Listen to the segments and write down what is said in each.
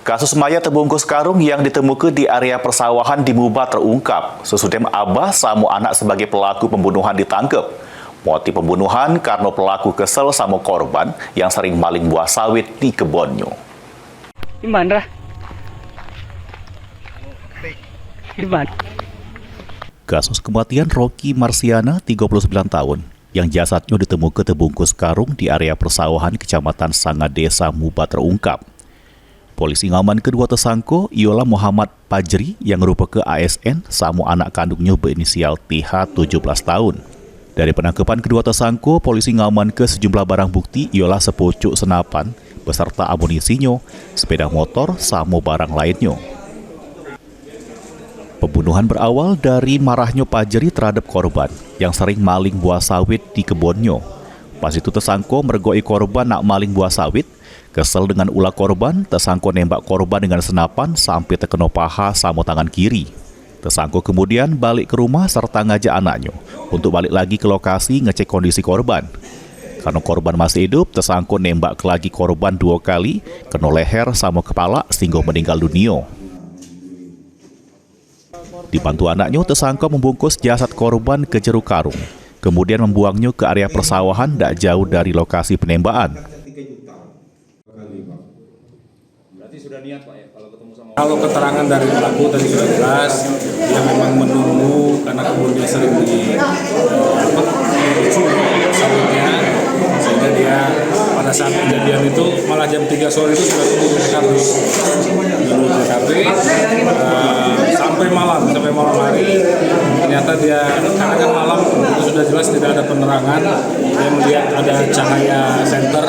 Kasus mayat terbungkus karung yang ditemukan di area persawahan di Muba terungkap. Sesudem Abah Samu anak sebagai pelaku pembunuhan ditangkap. Motif pembunuhan karena pelaku kesel sama korban yang sering maling buah sawit di kebunnya. Di mana? Di mana? Kasus kematian Rocky Marsiana, 39 tahun, yang jasadnya ditemukan terbungkus karung di area persawahan Kecamatan Sanga Desa Muba terungkap. Polisi ngaman kedua tersangka ialah Muhammad Pajri yang merupakan ASN sama anak kandungnya berinisial TH 17 tahun. Dari penangkapan kedua tersangka, polisi ngaman ke sejumlah barang bukti ialah sepucuk senapan beserta amunisinya, sepeda motor sama barang lainnya. Pembunuhan berawal dari marahnya Pajri terhadap korban yang sering maling buah sawit di kebunnya. Pas itu tersangka mergoi korban nak maling buah sawit. Kesel dengan ulah korban, tersangka nembak korban dengan senapan sampai terkena paha sama tangan kiri. Tersangka kemudian balik ke rumah serta ngajak anaknya untuk balik lagi ke lokasi ngecek kondisi korban. Karena korban masih hidup, tersangka nembak lagi korban 2 kali, kena leher sama kepala sehingga meninggal dunia. Dibantu anaknya, tersangka membungkus jasad korban ke jeruk karung, kemudian membuangnya ke area persawahan tak jauh dari lokasi penembakan. Kalau keterangan dari pelaku tadi sudah jelas, dia memang menunggu karena kemudian sering di sawitnya, sehingga dia pada saat kejadian itu malah jam 3 sore itu sudah tunggu di TKP, sampai malam hari. Ternyata dia karena kan malam itu sudah jelas tidak ada penerangan, dia melihat ada cahaya senter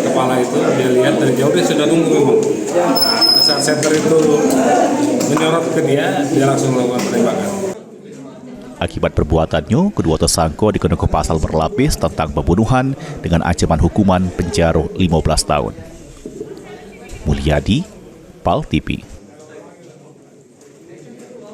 kepala itu, dia lihat dari jauh, dia sudah tunggu memang. Nah, pada saat senter itu menyorot ke dia langsung melakukan penembakan. Akibat perbuatannya, kedua tersangka dikenakan pasal berlapis tentang pembunuhan dengan ancaman hukuman penjara 15 tahun. Mulyadi, PAL TV.